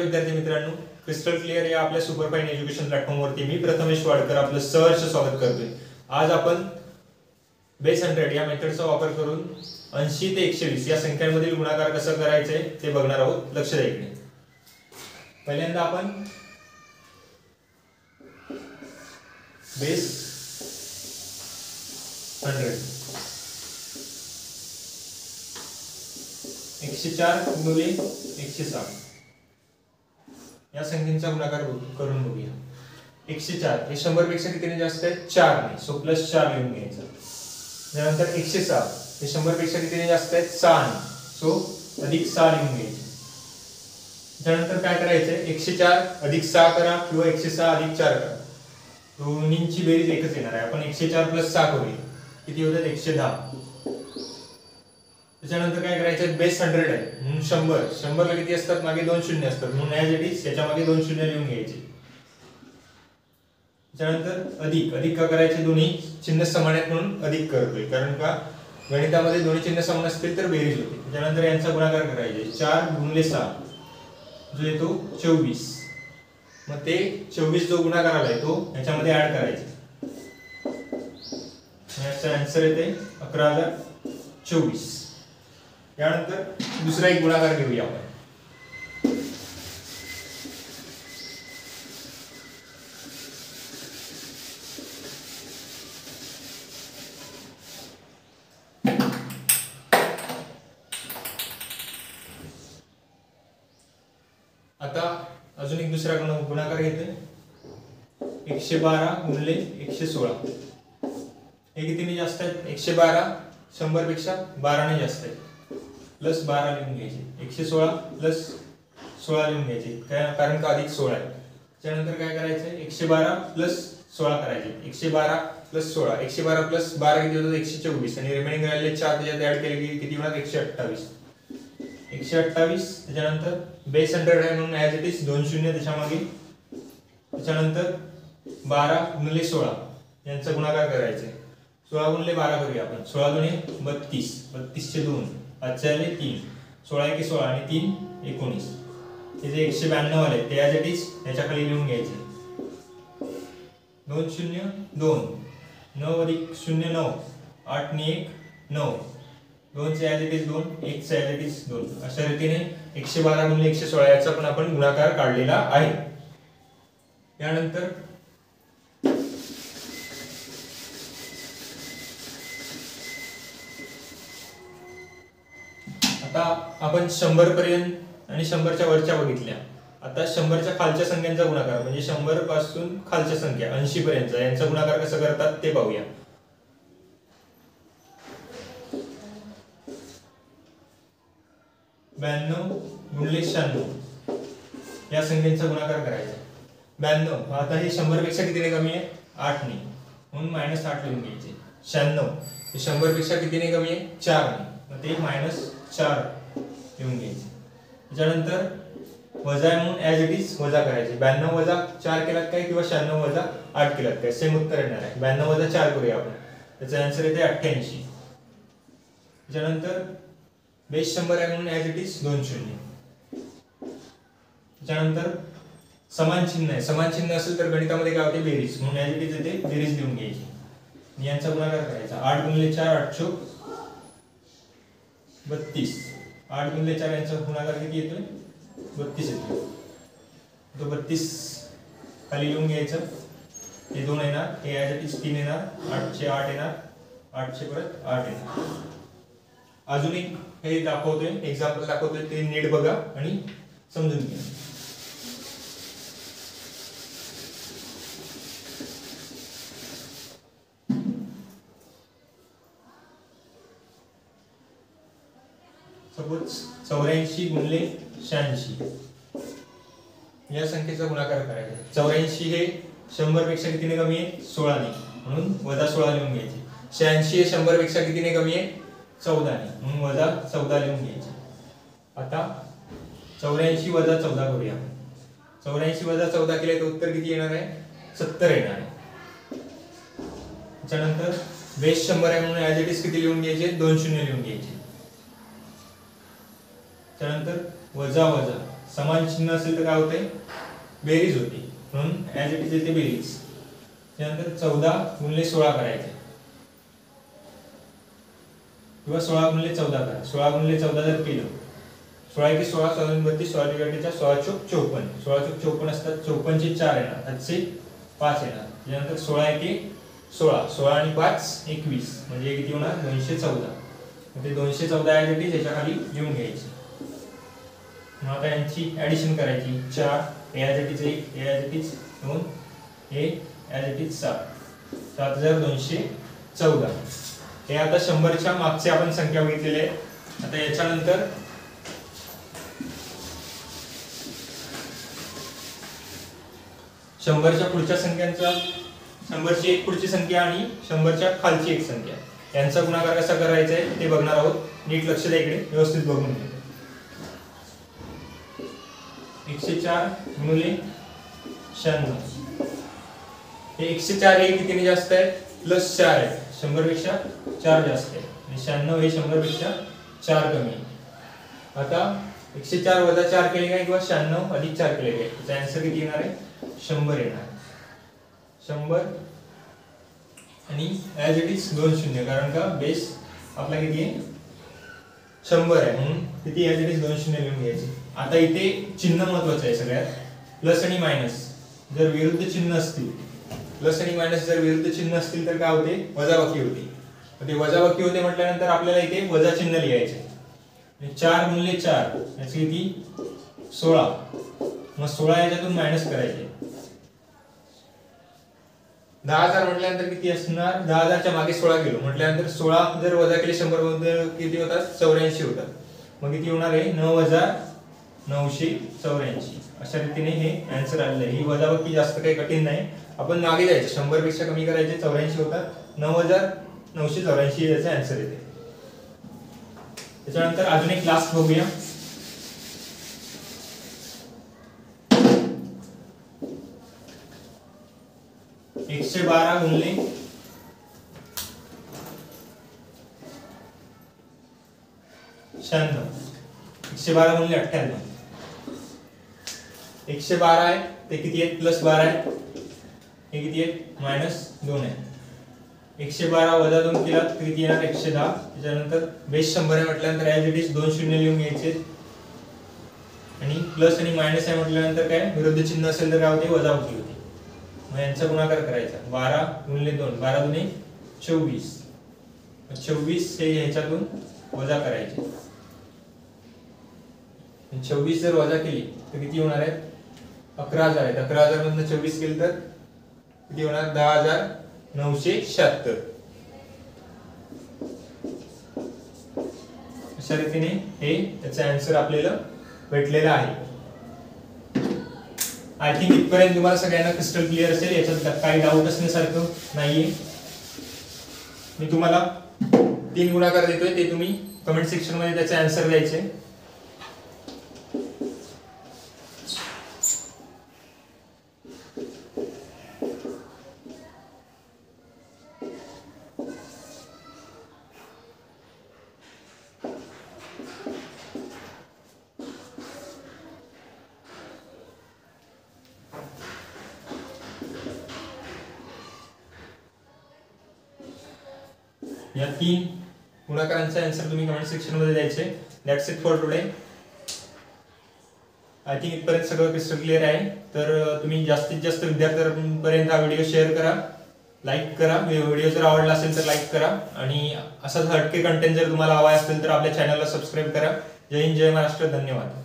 विद्यार्थी मित्रांनो, crystal clear या आपल्या सुपरफाइन एज्युकेशन प्लॅटफॉर्मवरती मी प्रथमेश वाडकर आपलं सहर्ष स्वागत करतोय। आज आपण बेस 100 या मेथडचा वापर करून 80 ते 120 या संख्यांमधील गुणाकार कसा करायचे ते बघणार आहोत। लक्ष द्या इकडे। पहिल्यांदा आपण बेस 100 104 गुणिले 106 या संख्येचा गुणाकार करून बघूया। 104 हे 100 पेक्षा कितीने जास्त आहे? 4 ने, सो प्लस 4 लिहून घ्यायचं। त्यानंतर 106 हे 100 पेक्षा कितीने जास्त आहे? 6 ने, सो अधिक 6 लिहून घ्यायचं। त्यानंतर काय करायचंय? 104 अधिक 6 करा किंवा 106 अधिक 4 करा, दोन्हींची बेरीज एकच येणार आहे। आपण 104 प्लस 6 करूया, किती होतात? 110। त्यानंतर काय करायचं? बेस 100 आहे म्हणून 100 100 ला किती असतात? मागे 2 शून्य असतात म्हणून ॲज इट इज याच्या मागे 2 शून्य लिहून घ्यायचे। त्यानंतर अधिक अधिक का करायचे? दोन्ही चिन्ह समान आहेत म्हणून अधिक करतोय, कारण का गणितामध्ये दोन्ही चिन्ह समान असतील तर बेरीज होते। त्यानंतर यांचा गुणाकार करायचे। 4 गुणिले 6 जो येतो 24, मग ते 24 जो गुणाकार आलाय तो याच्यामध्ये ऍड करायचा। याचा आन्सर येते 11,024। यानंतर दुसरा एक गुणाकार घेऊया आपण। आता अजून एक दुसरा गुणाकार घेतोय। 112 गुणिले 116 हे कितीने जास्त आहेत? 112 100 पेक्षा 12 ने जास्त आहे, प्लस 12 लिहून घ्यायचे। 116 प्लस 16 लिहून घ्यायचे, कारण का अधिक 16 आहे। त्यानंतर काय करायचं? 112 प्लस 16 करायचे। 112 प्लस 16, 112 प्लस 12 किती होतात? 124 आणि रिमेनिंग राहिलेले 4 त्याच्यात ऍड केले की किती होणार? 128 128। त्याच्यानंतर बेस 100 आहे म्हणून ॲज इट इज 2 शून्य त्याच्या मागे। त्याच्यानंतर 12 गुणिले 16 यांचा गुणाकार करायचा। 16 गुणिले 12 करूया आपण। 16 दुणे 32, 32 चे 2 आजचे आले 3, 16 एके 16 आणि 3 19। हे जे 192 आले ते ॲज इट इज याच्या खाली लिहून घ्यायचे। 2 शून्य 2, 9 अधिक 0 9, 8 आणि 1 9, 2 चे ॲज इट इज 2, 1 चे ॲज इट इज 2। अशा रीतीने 112 गुणिले 116 याचा पण आपण गुणाकार काढलेला आहे। यानंतर आता आपण 100 पर्यंत आणि 100 च्या वरच्या बघितल्या। आता 100 च्या खालच्या संख्यांचा गुणाकार म्हणजे 100 पासून खालच्या संख्या 80 पर्यंत यांचा गुणाकार कसं करतात ते पाहूया। ब्याण्णव गुणिले 96 या संख्येचा गुणाकार करायचा। 92 आता हे 100 पेक्षा कितीने कमी आहे? 8 ने, म्हणून -8 लिहून घ्यायचे। 96 हे 100 पेक्षा कितीने कमी आहे? 4 ने, मग ते -4 लिहून घ्यायचे। त्याच्यानंतर वजा आहे म्हणून ॲज इट इज वजा करायचे। 92 वजा 4 केलात काय किंवा 96 वजा 8 केलात काय, सेम उत्तर येणार आहे। 92 वजा 4 करूया आपण, त्याचा आन्सर येते 88। त्याच्यानंतर बेस 100 आहे म्हणून ॲज इट इज 2 शून्य। त्याच्यानंतर समान चिन्ह आहे, समान चिन्ह असेल तर गणितामध्ये काय होते? बेरीज, म्हणून ॲज इट इज येते बेरीज लिहून घ्यायची आणि यांचा गुणाकार करायचा। 8 गुणिले 4 8 चोक 32, 8 गुणिले 4 यांचा गुणाकार किती येतोय? 32 येतोय। तो 32 खाली लिहून घ्यायचं। हे 2 येणार, हे ॲज इट इज 3 येणार, 8 चे 8 येणार, 8 चे परत 8 येणार। अजून एक हे दाखवतोय, एक्झाम्पल दाखवतोय, ते नीट बघा आणि समजून घ्या। सपोज 84 गुणिले 86 या संख्येचा गुणाकार करायचा। 84 हे 100 पेक्षा कितीने कमी आहे? 16 ने, म्हणून वजा 16 लिहून घ्यायचे। 86 हे 100 पेक्षा कितीने कमी आहे? 14 ने, म्हणून वजा 14 लिहून घ्यायचे। आता 84 वजा 14 करूया। 84 वजा 14 केले तर उत्तर किती येणार आहे? 70 येणार आहे। त्यानंतर बेस 100 आहे म्हणून ॲज इट इज किती लिहून घ्यायचे? 2 शून्य लिहून घ्यायचे। त्यानंतर वजा वजा समान चिन्ह असेल तर काय होते, बेरीज होती, म्हणून ॲज इट इज येते बेरीज. त्यानंतर 14 गुणिले 16 करायचे किंवा 16 गुणिले 14 करा. 16 गुणिले 14 जर केलं, 16 एके 16, 16 32, 16 त्रिक 16 चोक 54, 16 चोक 54 असतात, 54 चे 4 येणार, हातचे 5 येणार. त्यानंतर 16 एके 16, 16 आणि 5 21, म्हणजे किती होणार 214. ते 214 ॲज इट इज याच्या खाली लिहून घ्यायची. मग आता यांची ऍडिशन करायची. 4 as it is 1, as it is 2, as it is 7, 7214. हे आता 100च्या मागचे आपण संख्या बघितलेले आहे. आता याच्यानंतर 100च्या पुढच्या संख्यांचा, 100ची एक पुढची संख्या आणि 100च्या खालची एक संख्या यांचा गुणाकार कसा करायचा आहे ते बघणार आहोत. नीट लक्ष द्या, इकडे व्यवस्थित बघून घ्या. 104 गुणिले 96, हे 104 हे कितीने जास्त आहे, प्लस 4 आहे, 100 पेक्षा 4 जास्त आहे, आणि 96 हे 100 पेक्षा 4 कमी आहे. आता 104 वजा 4 केले काय किंवा 96 अधिक 4 केले काय, त्याचा आन्सर किती येणार आहे, 100 येणार. 100 आणि ॲज इट इज 2 शून्य, कारण का बेस आपला किती आहे 100 आहे, म्हणून किती ॲज इट इज 2 शून्य लिहून घ्यायचे. आता इथे चिन्ह महत्वाचं आहे सगळ्यात. प्लस आणि मायनस जर विरुद्ध चिन्ह असतील, प्लस आणि मायनस जर विरुद्ध चिन्ह असतील तर काय होते, वजाबाकी होते. ते वजाबाकी होते म्हटल्यानंतर आपल्याला इथे वजा चिन्ह लिहायचे. 4 गुणिले 4 याचे किती 16, मग 16 याच्यातून मायनस करायचे. 10,000 म्हटल्यानंतर किती असणार, 10,000च्या मागे 16 गेलो म्हटल्यानंतर 16 जर वजा केले 100 मध्ये किती होतात, 84 होतात. मग किती होणार आहे, 9,984. अशा रीतीने हे आन्सर आलेलं आहे. ही वजाबाकी जास्त काही कठीण नाही, आपण मागे जायचं, 100 पेक्षा कमी करायचे, 84 होतात, 9,984 याचा आन्सर येते. त्याच्यानंतर अजून एक लास्ट बघूया. एकशे 12 गुणिले 96, 112 गुणिले 98. 112 आहे ते किती आहे, प्लस 12 आहे, हे किती आहे -2 आहे. 112 वजा 2 केला तर किती येणार, 110. त्याच्यानंतर बेस 100 आहे म्हटल्यानंतर ॲज इट इज 2 शून्य लिहून घ्यायचे, आणि प्लस आणि मायनस आहे म्हटल्यानंतर काय विरुद्ध चिन्ह असेल तर काय होते, वजाबाकी होते. मग यांचा गुणाकार करायचा. 12 गुणिले 2, 12 दुणे 24, 24 हे ह्याच्यातून वजा करायचे. 24 जर वजा केली तर किती होणार आहे, 11,000 आहेत. 11,000 मधून 24 केले तर किती होणार, 10,976. अशा रीतीने हे त्याचा आन्सर आपल्याला भेटलेला आहे. आय थिंक इथपर्यंत तुम्हाला सगळ्यांना क्रिस्टल क्लिअर असेल, याच्यात काही डाऊट असण्यासारखं नाहीये. मी तुम्हाला 3 गुणाकार देतोय, ते तुम्ही कमेंट सेक्शन मध्ये त्याचे आन्सर द्यायचे. या 3 गुणाकारांचे आन्सर तुम्ही कमेंट सेक्शन मध्ये द्यायचे. That's it for today. I think इथपर्यंत सगळं क्रिस्टल क्लिअर आहे. तर तुम्ही जास्तीत जास्त विद्यार्थ्यांपर्यंत हा व्हिडिओ शेअर करा, लाईक करा. व्हिडिओ जर आवडला असेल तर लाईक करा, आणि असाच हटके कंटेंट जर तुम्हाला हवा असेल तर आपल्या चॅनलला सबस्क्राईब करा. जय हिंद, जय महाराष्ट्र. धन्यवाद.